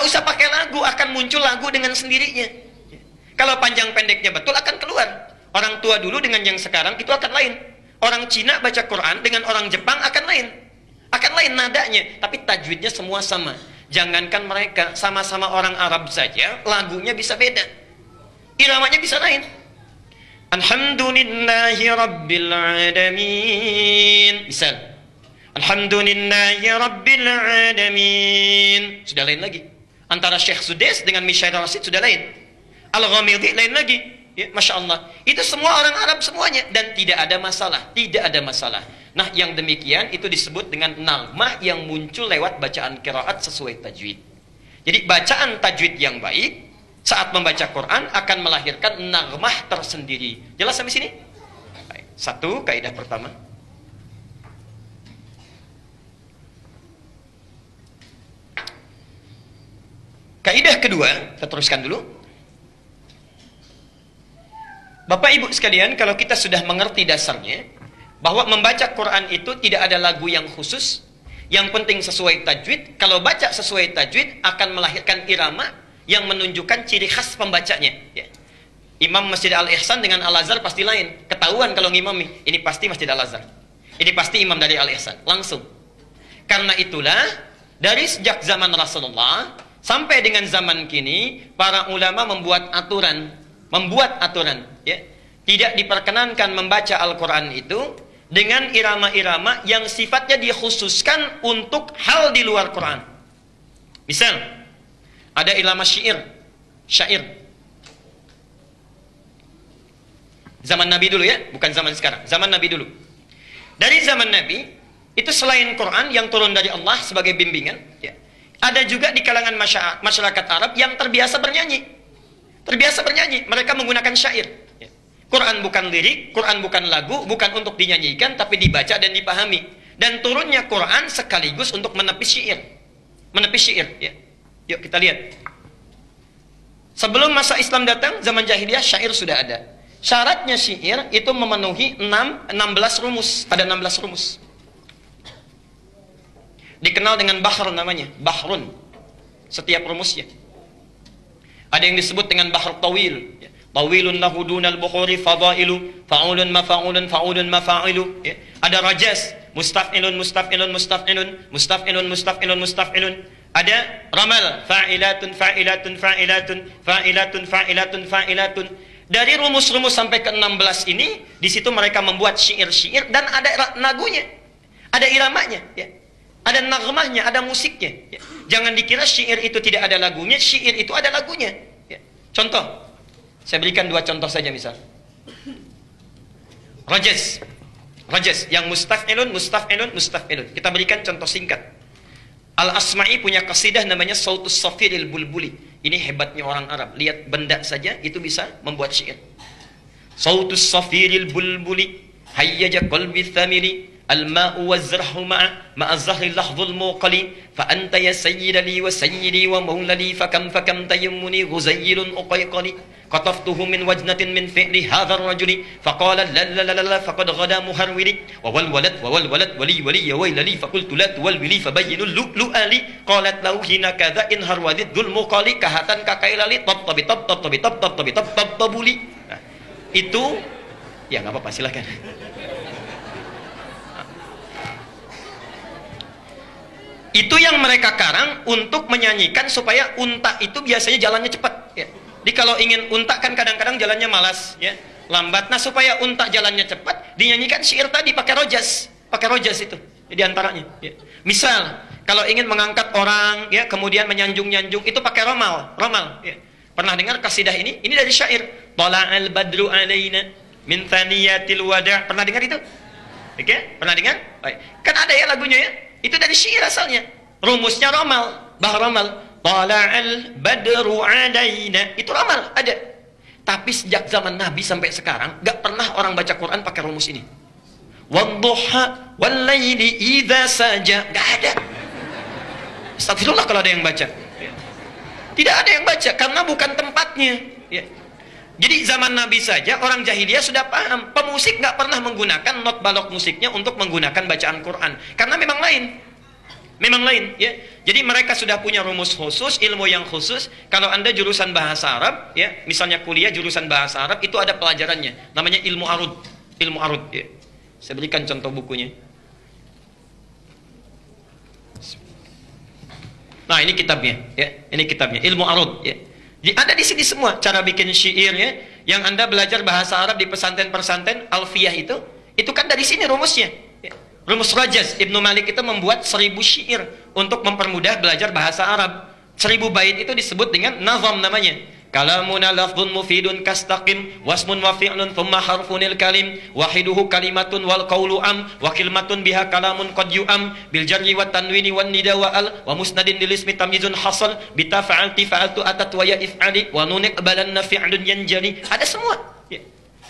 usah pakai lagu, akan muncul lagu dengan sendirinya. Kalau panjang pendeknya betul akan keluar. Orang tua dulu dengan yang sekarang itu akan lain. Orang Cina baca Quran dengan orang Jepang akan lain. Akan lain nadanya, tapi tajwidnya semua sama. Jangankan mereka, sama-sama orang Arab saja, lagunya bisa beda. Iramanya bisa lain. Alhamdulillahi Rabbil Alamin. Misal, Alhamdulillahi Rabbil Alamin. Sudah lain lagi. Antara Syekh Sudais dengan Mishair Rasid sudah lain. Al-Ghamidi lain lagi. Ya, Masya Allah. Itu semua orang Arab semuanya. Dan tidak ada masalah. Tidak ada masalah. Nah, yang demikian itu disebut dengan naghmah yang muncul lewat bacaan qiraat sesuai tajwid. Jadi bacaan tajwid yang baik saat membaca Quran akan melahirkan naghmah tersendiri. Jelas sampai sini? Baik. Satu, kaidah pertama. Kaidah kedua, kita teruskan dulu. Bapak Ibu sekalian, kalau kita sudah mengerti dasarnya, bahwa membaca Quran itu tidak ada lagu yang khusus, yang penting sesuai tajwid. Kalau baca sesuai tajwid akan melahirkan irama yang menunjukkan ciri khas pembacanya. Ya. Imam Masjid Al-Ihsan dengan Al-Azhar pasti lain. Ketahuan kalau ngimami, ini pasti Masjid Al-Azhar. Ini pasti imam dari Al-Ihsan, langsung. Karena itulah, dari sejak zaman Rasulullah sampai dengan zaman kini, para ulama membuat aturan. Ya. Tidak diperkenankan membaca Al-Quran itu dengan irama-irama yang sifatnya dikhususkan untuk hal di luar Quran. Misal, ada irama syair. Zaman Nabi dulu ya, bukan zaman sekarang. Zaman Nabi dulu. Dari zaman Nabi, itu selain Quran yang turun dari Allah sebagai bimbingan, ya, ada juga di kalangan masyarakat Arab yang terbiasa bernyanyi. Mereka menggunakan syair. Ya. Quran bukan lirik, Quran bukan lagu, bukan untuk dinyanyikan, tapi dibaca dan dipahami. Dan turunnya Quran sekaligus untuk menepis syair. Ya. Yuk kita lihat. Sebelum masa Islam datang, zaman jahiliyah syair sudah ada. Syaratnya syair itu memenuhi 16 rumus. Ada 16 rumus. Dikenal dengan bahr namanya. Bahrun. Setiap rumusnya. Ada yang disebut dengan bahr tawil. Tawilun lahu dunal bukhuri fadailu. Fa'ulun mafa'ulun fa'ulun mafa'ilu. Ada rajas. Mustaf'ilun. Ada ramal. Fa'ilatun. Dari rumus-rumus sampai ke 16 ini, di situ mereka membuat syair-syair dan ada lagunya. Ada iramanya. Ya. Ada naghmahnya, ada musiknya. Ya. Jangan dikira syair itu tidak ada lagunya, syair itu ada lagunya. Ya. Contoh, saya berikan 2 contoh saja misal. Rajas, yang mustaf'ilun. Kita berikan contoh singkat. Al-Asma'i punya qasidah namanya Sautus Safiril Bulbuli. Ini hebatnya orang Arab. Lihat benda saja itu bisa membuat syair. Sautus Safiril Bulbuli hayyaja qalbi thamiri. Al-ma'u wazrahu ma'azahri lahzul muqali fa anta ya sayyidali wa sayyidi wa maulali fakam tayammuni ghuzayyirun uqayqali qataftuhu min wajnatin min fi'li hadha ar-rajuli faqala la faqad ghada muharwili wa wal walad wali ya waylali faqultu la tuwalwili fabayyinul lu'ali qalat lahu hina kadha in harwadid dhul muqali kahatan kakailali tabtabi tabtabuli. Nah, itu ya enggak apa-apa silakan. Itu yang mereka karang untuk menyanyikan supaya unta itu biasanya jalannya cepat. Ya. Jadi kalau ingin unta kan kadang-kadang jalannya malas, ya, lambat. Nah supaya unta jalannya cepat, dinyanyikan syair tadi pakai rojas itu di antaranya. Ya. Misal kalau ingin mengangkat orang, ya, kemudian menyanjung-nyanjung itu pakai romal. Ya. Pernah dengar kasidah ini? Ini dari syair. Tala'al badru alaina min thaniyatil wada'. Pernah dengar itu? Oke, pernah dengar? Baik. Kan ada ya lagunya ya. Itu dari syair asalnya. Rumusnya ramal, bah ramal. Tala'al badru alaina. Itu ramal, ada. Tapi sejak zaman Nabi sampai sekarang gak pernah orang baca Quran pakai rumus ini. Wadduha wallaili idza saja. Gak ada. Astagfirullah kalau ada yang baca. Tidak ada yang baca karena bukan tempatnya. Ya. Jadi zaman Nabi saja orang jahiliyah sudah paham. Pemusik nggak pernah menggunakan not balok musiknya untuk menggunakan bacaan Quran. Karena memang lain. Memang lain, ya. Jadi mereka sudah punya rumus khusus, ilmu yang khusus. Kalau Anda jurusan bahasa Arab, ya, misalnya kuliah jurusan bahasa Arab, itu ada pelajarannya, namanya ilmu arud. Ilmu arud, ya. Saya berikan contoh bukunya. Nah, ini kitabnya, ya. Ini kitabnya, ilmu arud, ya. Ada di sini semua cara bikin syair, ya. Yang Anda belajar bahasa Arab di pesantren-pesantren alfiyah itu kan dari sini rumusnya. Ya. Rumus Rajaz Ibnu Malik itu membuat 1000 syair untuk mempermudah belajar bahasa Arab. 1000 bait itu disebut dengan nazam namanya. Kalamuna lafdhun mufidun kastaqim wasmun wa fi'lun thumma harfunil kalim wahiduhu kalimatun wal qawlu am wa kalimatun biha kalamun qad yu'am bil jarri wat tanwini wan nida wa al wa musnadin lil ismi tamyizun hasal bi tafa'alti fa'altu atat wa ya if'ali wa nunik balanna fi'lun yanjali. Ada semua. Ya.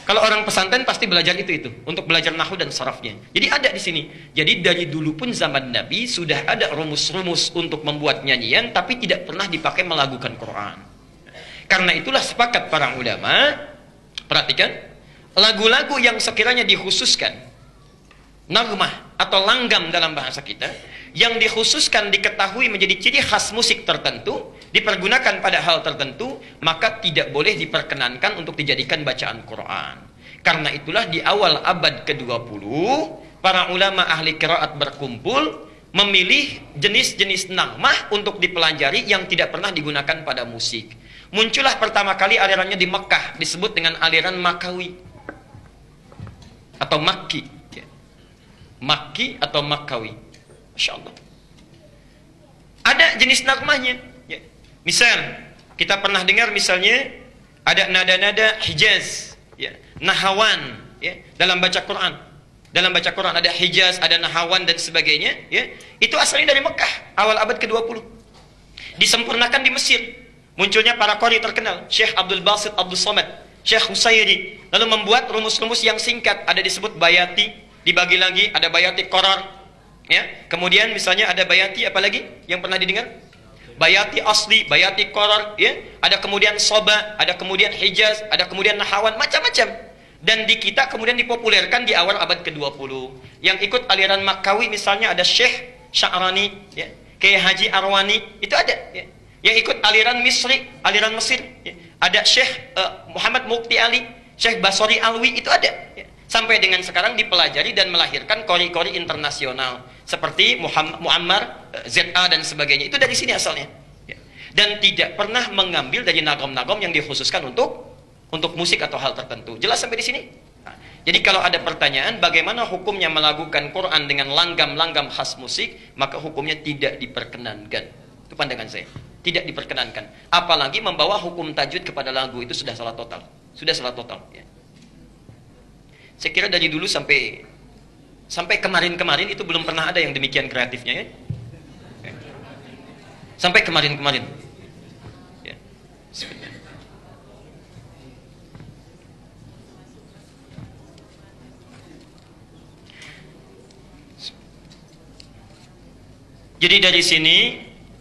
Kalau orang pesantren pasti belajar itu untuk belajar nahwu dan sarafnya. Jadi ada di sini. Jadi dari dulu pun zaman Nabi sudah ada rumus-rumus untuk membuat nyanyian tapi tidak pernah dipakai melagukan Quran. Karena itulah sepakat para ulama, perhatikan, lagu-lagu yang sekiranya dikhususkan nagmah atau langgam dalam bahasa kita, yang dikhususkan diketahui menjadi ciri khas musik tertentu, dipergunakan pada hal tertentu, maka tidak boleh diperkenankan untuk dijadikan bacaan Quran. Karena itulah di awal abad ke-20, para ulama ahli qiraat berkumpul memilih jenis-jenis nagmah untuk dipelajari yang tidak pernah digunakan pada musik. Muncullah pertama kali alirannya di Mekah, disebut dengan aliran Makawi atau Makki. Makki atau Makawi. Masya Allah. Ada jenis nagmahnya. Misal, kita pernah dengar misalnya ada nada-nada Hijaz, Nahawan, dalam baca Quran. Dalam baca Quran ada Hijaz, ada Nahawan dan sebagainya. Itu asalnya dari Mekah, awal abad ke-20. Disempurnakan di Mesir. Munculnya para qari terkenal, Syekh Abdul Basit Abdul Somad, Syekh Husairi, lalu membuat rumus-rumus yang singkat, ada disebut bayati, dibagi lagi, ada bayati qarar, ya. Kemudian misalnya ada bayati apa lagi yang pernah didengar? Bayati asli, bayati qarar, ya. Ada kemudian soba, ada kemudian Hijaz, ada kemudian Nahawan, macam-macam. Dan di kita kemudian dipopulerkan di awal abad ke-20. Yang ikut aliran Makawi misalnya ada Syekh Sya'rani, ya. Kiai Haji Arwani, itu ada, ya. Yang ikut aliran Misri, aliran Mesir, ya. Ada Syekh Muhammad Mukti Ali, Syekh Basori Alwi, itu ada, ya. Sampai dengan sekarang dipelajari dan melahirkan qori-qori internasional seperti Muammar, ZA dan sebagainya. Itu dari sini asalnya, ya. Dan tidak pernah mengambil dari nagom-nagom yang dikhususkan untuk musik atau hal tertentu. Jelas sampai di sini? Nah, jadi kalau ada pertanyaan bagaimana hukumnya melakukan Quran dengan langgam-langgam khas musik, maka hukumnya tidak diperkenankan. Itu pandangan saya. Tidak diperkenankan. Apalagi membawa hukum tajwid kepada lagu, itu sudah salah total. Sudah salah total, ya. Saya kira dari dulu sampai kemarin-kemarin itu belum pernah ada yang demikian kreatifnya, ya. Sampai kemarin-kemarin. Ya. Jadi dari sini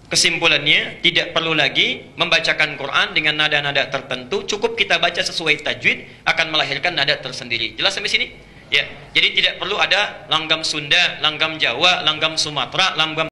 kesimpulannya, tidak perlu lagi membacakan Quran dengan nada-nada tertentu, cukup kita baca sesuai tajwid akan melahirkan nada tersendiri. Jelas sampai sini? Ya. Jadi tidak perlu ada langgam Sunda, langgam Jawa, langgam Sumatera, langgam